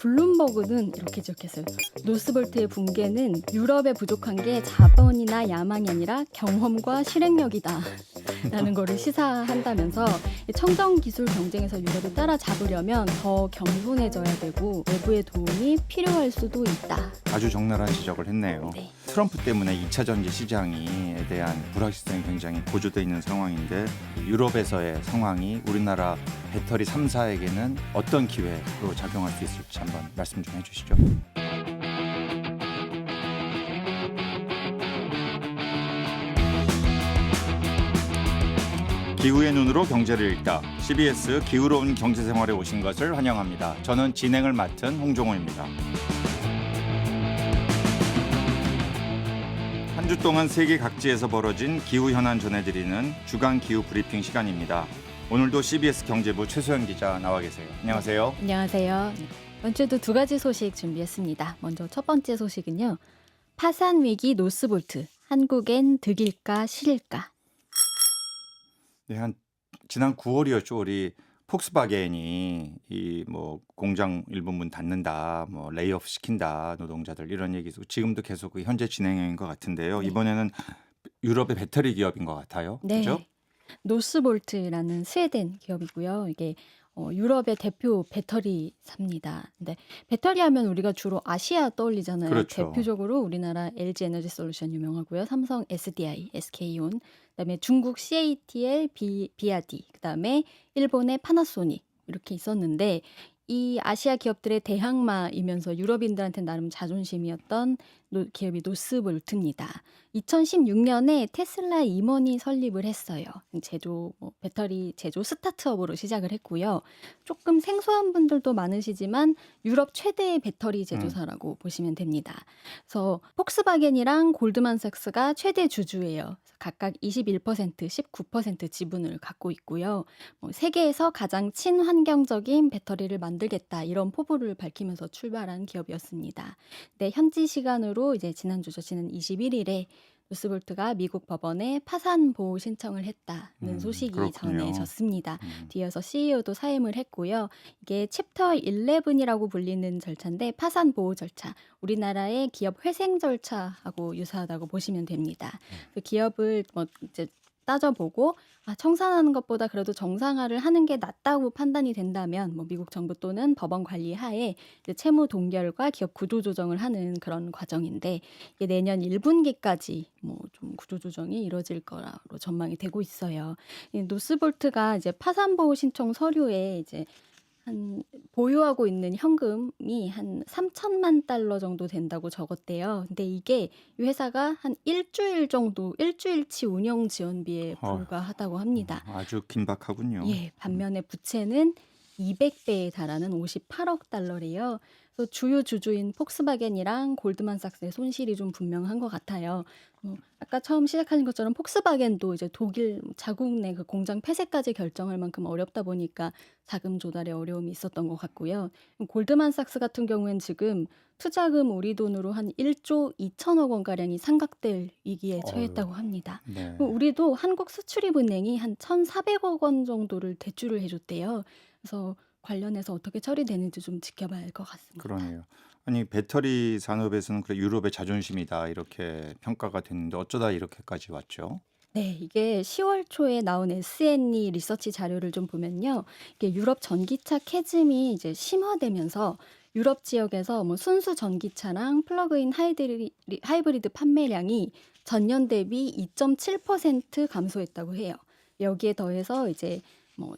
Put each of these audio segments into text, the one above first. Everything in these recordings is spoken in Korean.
블룸버그는 이렇게 지적했어요. 노스볼트의 붕괴는 유럽에 부족한 게 자본이나 야망이 아니라 경험과 실행력이다. 라는 거를 시사한다면서 청정 기술 경쟁에서 유럽을 따라잡으려면 더 겸손해져야 되고 외부의 도움이 필요할 수도 있다. 아주 적나라한 지적을 했네요. 네. 트럼프 때문에 2차 전지 시장에 대한 불확실성이 굉장히 고조되어 있는 상황인데 유럽에서의 상황이 우리나라 배터리 3사에게는 어떤 기회로 작용할 수 있을지 한번 말씀 좀 해주시죠. 기후의 눈으로 경제를 읽다. CBS 기후로운 경제생활에 오신 것을 환영합니다. 저는 진행을 맡은 홍종호입니다. 한 주 동안 세계 각지에서 벌어진 기후 현안 전해드리는 주간 기후 브리핑 시간입니다. 오늘도 CBS 경제부 최소연 기자 나와 계세요. 안녕하세요. 안녕하세요. 이번 주도 두 가지 소식 준비했습니다. 먼저 첫 번째 소식은요. 파산 위기 노스볼트. 한국엔 득일까 실일까? 네, 지난 9월이었죠. 우리 폭스바겐이 이 공장 일부 문 닫는다, 레이오프 시킨다, 노동자들 이런 얘기 있고 지금도 계속 현재 진행형인 것 같은데요. 네. 이번에는 유럽의 배터리 기업인 것 같아요. 네. 그죠? 노스볼트라는 스웨덴 기업이고요. 이게 유럽의 대표 배터리사입니다. 근데 배터리 하면 우리가 주로 아시아 떠올리잖아요. 그렇죠. 대표적으로 우리나라 LG 에너지 솔루션 유명하고요. 삼성 SDI, SK온, 그다음에 중국 CATL, 비아디, 그다음에 일본의 파나소닉 이렇게 있었는데 이 아시아 기업들의 대항마이면서 유럽인들한테 나름 자존심이었던 기업이 노스볼트입니다. 2016년에 테슬라 임원이 설립을 했어요. 배터리 제조 스타트업으로 시작을 했고요. 조금 생소한 분들도 많으시지만 유럽 최대의 배터리 제조사라고 보시면 됩니다. 그래서 폭스바겐이랑 골드만삭스가 최대 주주예요. 각각 21%, 19% 지분을 갖고 있고요. 세계에서 가장 친환경적인 배터리를 만들겠다 이런 포부를 밝히면서 출발한 기업이었습니다. 네, 현지 시간으로 이제 지난주죠. 지난 21일에 노스볼트가 미국 법원에 파산 보호 신청을 했다는 소식이 그렇군요. 전해졌습니다. 뒤에서 CEO도 사임을 했고요. 이게 챕터 11이라고 불리는 절차인데 파산 보호 절차, 우리나라의 기업 회생 절차하고 유사하다고 보시면 됩니다. 그 기업을 이제 따져보고 청산하는 것보다 그래도 정상화를 하는 게 낫다고 판단이 된다면 미국 정부 또는 법원 관리 하에 이제 채무 동결과 기업 구조 조정을 하는 그런 과정인데 이게 내년 1분기까지 좀 구조 조정이 이루어질 거라고 전망이 되고 있어요. 이 노스볼트가 이제 파산 보호 신청 서류에 이제 보유하고 있는 현금이 한 3천만 달러 정도 된다고 적었대요. 근데 이게 이 회사가 한 일주일치 운영 지원비에 불과하다고 합니다. 아주 긴박하군요. 예, 반면에 부채는 200배에 달하는 58억 달러래요. 그래서 주요 주주인 폭스바겐이랑 골드만삭스의 손실이 좀 분명한 것 같아요. 아까 처음 시작하신 것처럼 폭스바겐도 이제 독일 자국 내 그 공장 폐쇄까지 결정할 만큼 어렵다 보니까 자금 조달에 어려움이 있었던 것 같고요. 골드만삭스 같은 경우엔 지금 투자금 우리 돈으로 한 1조 2천억 원가량이 상각될 위기에 처했다고 합니다. 네. 우리도 한국수출입은행이 한 1,400억 원 정도를 대출을 해줬대요. 그래서 관련해서 어떻게 처리되는지 좀 지켜봐야 할 것 같습니다. 그러네요. 아니 배터리 산업에서는 그래 유럽의 자존심이다 이렇게 평가가 됐는데 어쩌다 이렇게까지 왔죠? 네, 이게 10월 초에 나온 SNE 리서치 자료를 좀 보면요. 이게 유럽 전기차 캐즘이 이제 심화되면서 유럽 지역에서 순수 전기차랑 플러그인 하이브리드 판매량이 전년 대비 2.7% 감소했다고 해요. 여기에 더해서 이제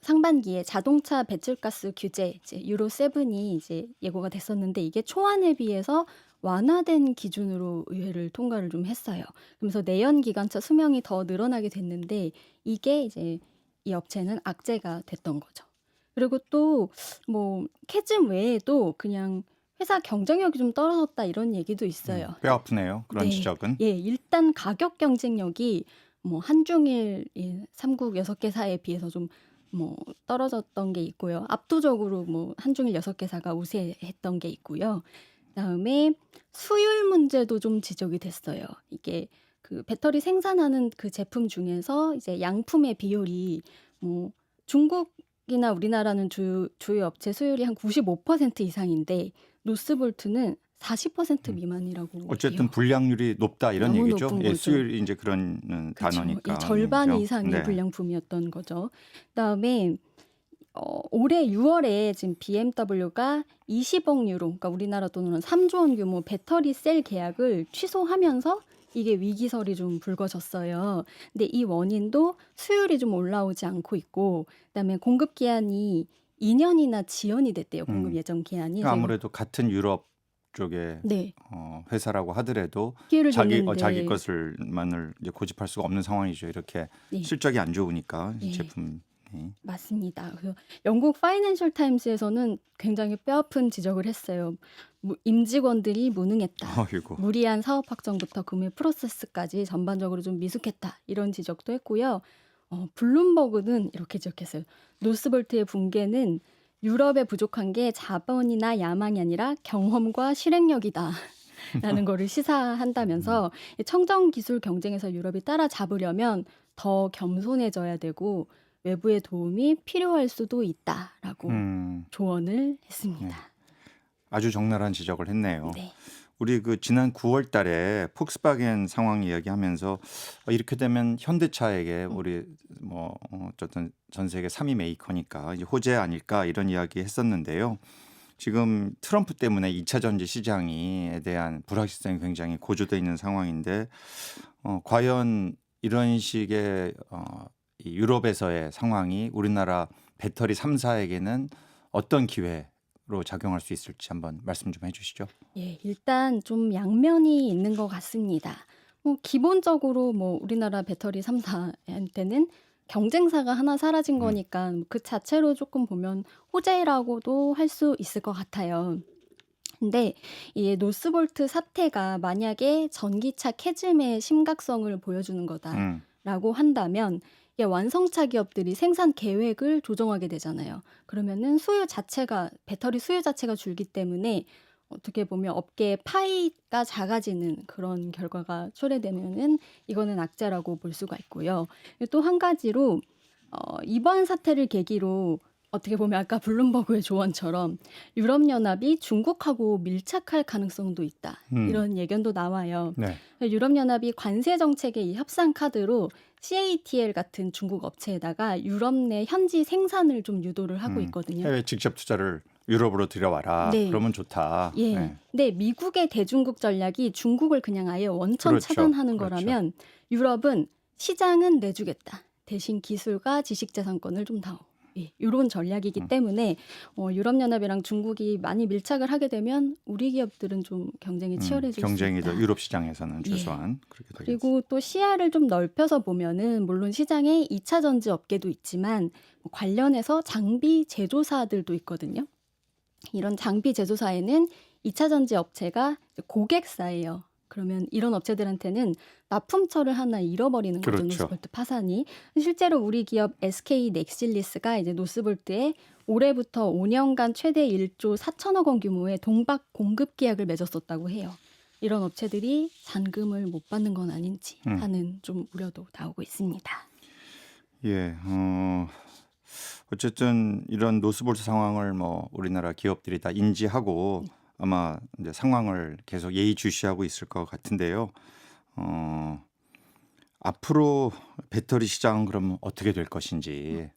상반기에 자동차 배출가스 규제 이제 유로 7이 이제 예고가 됐었는데 이게 초안에 비해서 완화된 기준으로 의회를 통과를 좀 했어요. 그러면서 내연 기관차 수명이 더 늘어나게 됐는데 이게 이제 이 업체는 악재가 됐던 거죠. 그리고 또 캐즘 외에도 그냥 회사 경쟁력이 좀 떨어졌다 이런 얘기도 있어요. 뼈 아프네요. 그런 네. 지적은. 예, 일단 가격 경쟁력이 한중일 이 3국 6개사에 비해서 좀 떨어졌던 게 있고요. 압도적으로 한중일 6개사가 우세했던 게 있고요. 그다음에 수율 문제도 좀 지적이 됐어요. 이게 그 배터리 생산하는 그 제품 중에서 이제 양품의 비율이 중국이나 우리나라는 주요 업체 수율이 한 95% 이상인데 노스볼트는 40% 음. 미만이라고 어쨌든 해요. 불량률이 높다 이런 너무 얘기죠. 높은 예, 거죠. 수율이 이제 그런 그쵸. 이 단어니까 절반 죠 이상이 네. 불량품이었던 거죠. 그다음에 올해 6월에 지금 BMW가 20억 유로, 그러니까 우리나라 돈으로 3조 원 규모 배터리 셀 계약을 취소하면서 이게 위기설이 좀 불거졌어요. 근데 이 원인도 수율이 좀 올라오지 않고 있고, 그다음에 공급 기한이 2년이나 지연이 됐대요. 공급 음. 예정 기한이. 그러니까 그래서 아무래도 같은 유럽 쪽의 네, 회사라고 하더라도 피해를 자기 줬는데 것을만을 이제 고집할 수가 없는 상황이죠. 이렇게 네, 실적이 안 좋으니까 이 예. 제품이. 맞습니다. 그래서 영국 파이낸셜 타임스에서는 굉장히 뼈아픈 지적을 했어요. 임직원들이 무능했다. 어이고. 무리한 사업 확정부터 구매 프로세스까지 전반적으로 좀 미숙했다. 이런 지적도 했고요. 블룸버그는 이렇게 지적했어요. 노스볼트의 붕괴는 유럽에 부족한 게 자본이나 야망이 아니라 경험과 실행력이다. 라는 거를 시사한다면서 청정 기술 경쟁에서 유럽이 따라잡으려면 더 겸손해져야 되고 외부의 도움이 필요할 수도 있다라고 음. 조언을 네. 했습니다. 아주 적나라한 지적을 했네요. 네. 우리 그 지난 9월 달에 폭스바겐 상황 이야기하면서 이렇게 되면 현대차에게 우리 뭐 어쨌든 전 세계 3위 메이커니까 이제 호재 아닐까 이런 이야기 했었는데요. 지금 트럼프 때문에 2차 전지 시장에 대한 불확실성이 굉장히 고조돼 있는 상황인데 과연 이런 식의 이 유럽에서의 상황이 우리나라 배터리 3사에게는 어떤 기회로 작용할 수 있을지 한번 말씀 좀 해주시죠. 예, 일단 좀 양면이 있는 것 같습니다. 기본적으로 우리나라 배터리 3사한테는 경쟁사가 하나 사라진 거니까 그 자체로 조금 보면 호재라고도 할 수 있을 것 같아요. 근데 이 노스볼트 사태가 만약에 전기차 캐즘의 심각성을 보여주는 거다라고 음. 한다면 이게 완성차 기업들이 생산 계획을 조정하게 되잖아요. 그러면은 배터리 수요 자체가 줄기 때문에 어떻게 보면 업계의 파이가 작아지는 그런 결과가 초래되면은 이거는 악재라고 볼 수가 있고요. 또 한 가지로 이번 사태를 계기로 어떻게 보면 아까 블룸버그의 조언처럼 유럽연합이 중국하고 밀착할 가능성도 있다. 이런 예견도 나와요. 네. 유럽연합이 관세 정책의 이 협상 카드로 CATL 같은 중국 업체에다가 유럽 내 현지 생산을 좀 유도를 하고 있거든요. 해외 직접 투자를 유럽으로 들여와라. 네. 그러면 좋다. 예. 네. 근데 미국의 대중국 전략이 중국을 그냥 아예 원천 그렇죠. 차단하는 그렇죠. 거라면 유럽은 시장은 내주겠다. 대신 기술과 지식재산권을 좀 다오. 예, 이런 전략이기 때문에 유럽연합이랑 중국이 많이 밀착을 하게 되면 우리 기업들은 좀 경쟁이 치열해질 수 경쟁이 있다. 더 유럽 시장에서는 예. 최소한 그렇게 되겠습니다. 그리고 또 시야를 좀 넓혀서 보면은 물론 시장에 2차 전지 업계도 있지만 관련해서 장비 제조사들도 있거든요. 이런 장비 제조사에는 2차 전지 업체가 고객사예요. 그러면 이런 업체들한테는 납품처를 하나 잃어버리는 거죠. 그렇죠. 노스볼트 파산이. 실제로 우리 기업 SK 넥실리스가 이제 노스볼트에 올해부터 5년간 최대 1조 4천억 원 규모의 동박 공급 계약을 맺었었다고 해요. 이런 업체들이 잔금을 못 받는 건 아닌지 하는 좀 우려도 나오고 있습니다. 예. 어쨌든 이런 노스볼트 상황을 우리나라 기업들이 다 인지하고 아마 이제 상황을 계속 예의주시하고 있을 것 같은데요. 앞으로 배터리 시장은 그럼 어떻게 될 것인지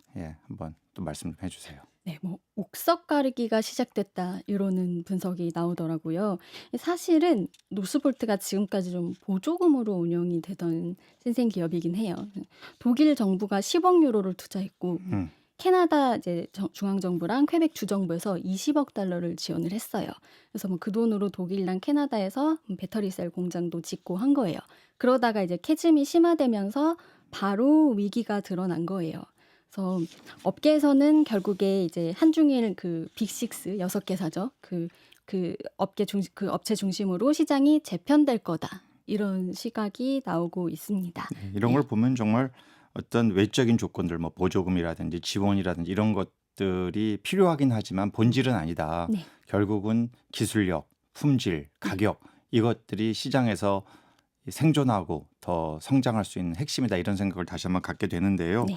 한번 또 말씀 좀 해주세요. 네, 옥석 가르기가 시작됐다 이러는 분석이 나오더라고요. 사실은 노스볼트가 지금까지 좀 보조금으로 운영이 되던 신생 기업이긴 해요. 독일 정부가 10억 유로를 투자했고 캐나다 이제 중앙 정부랑 퀘벡 주 정부에서 20억 달러를 지원을 했어요. 그래서 그 돈으로 독일이랑 캐나다에서 배터리 셀 공장도 짓고 한 거예요. 그러다가 이제 캐즘이 심화되면서 바로 위기가 드러난 거예요. 그래서 업계에서는 결국에 이제 한중일 그 빅6 6개사죠. 그 업체 중심으로 시장이 재편될 거다. 이런 시각이 나오고 있습니다. 이런 걸 보면 정말 어떤 외적인 조건들 보조금이라든지 지원이라든지 이런 것들이 필요하긴 하지만 본질은 아니다. 결국은 기술력, 품질, 가격 이것들이 시장에서 생존하고 더 성장할 수 있는 핵심이다 이런 생각을 다시 한번 갖게 되는데요. 네.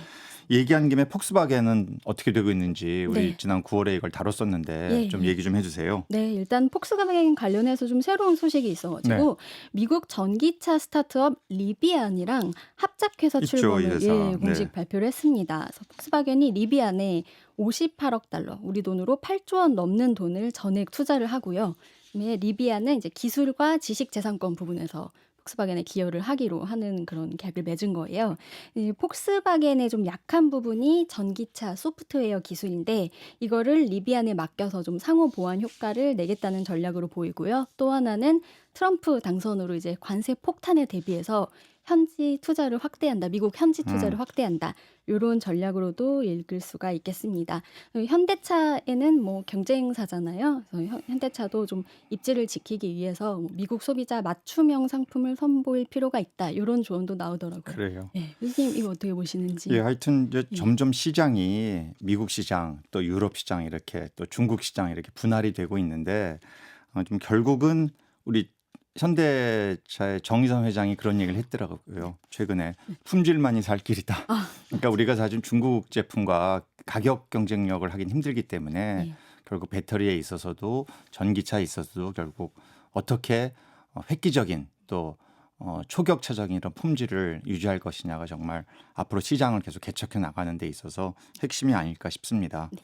얘기한 김에 폭스바겐은 어떻게 되고 있는지 우리 네. 지난 9월에 이걸 다뤘었는데 예, 좀 예. 얘기 좀 해주세요. 네, 일단 폭스바겐 관련해서 좀 새로운 소식이 네. 있어가지고 미국 전기차 스타트업 리비안이랑 합작해서 있죠, 이 출범을 회사. 네. 공식 발표를 했습니다. 그래서 폭스바겐이 리비안에 58억 달러, 우리 돈으로 8조 원 넘는 돈을 전액 투자를 하고요. 그다음에 리비안은 이제 기술과 지식재산권 부분에서 폭스바겐에 기여를 하기로 하는 그런 계약을 맺은 거예요. 이 폭스바겐의 좀 약한 부분이 전기차 소프트웨어 기술인데 이거를 리비안에 맡겨서 좀 상호 보완 효과를 내겠다는 전략으로 보이고요. 또 하나는 트럼프 당선으로 이제 관세 폭탄에 대비해서 현지 투자를 확대한다. 미국 현지 투자를 확대한다. 요런 전략으로도 읽을 수가 있겠습니다. 현대차에는 뭐 경쟁사잖아요. 그래서 현대차도 좀 입지를 지키기 위해서 뭐 미국 소비자 맞춤형 상품을 선보일 필요가 있다. 요런 조언도 나오더라고요. 그래요. 예. 교수님 이거 어떻게 보시는지. 예, 하여튼 이제 예. 점점 시장이 미국 시장 또 유럽 시장 이렇게 또 중국 시장 이렇게 분할이 되고 있는데 좀 결국은 우리 현대차의 정의선 회장이 그런 얘기를 했더라고요. 최근에 품질만이 살 길이다. 아, 그러니까 우리가 사실 중국 제품과 가격 경쟁력을 하긴 힘들기 때문에 예. 결국 배터리에 있어서도 전기차에 있어서도 결국 어떻게 획기적인 또 초격차적인 이런 품질을 유지할 것이냐가 정말 앞으로 시장을 계속 개척해 나가는 데 있어서 핵심이 아닐까 싶습니다. 네.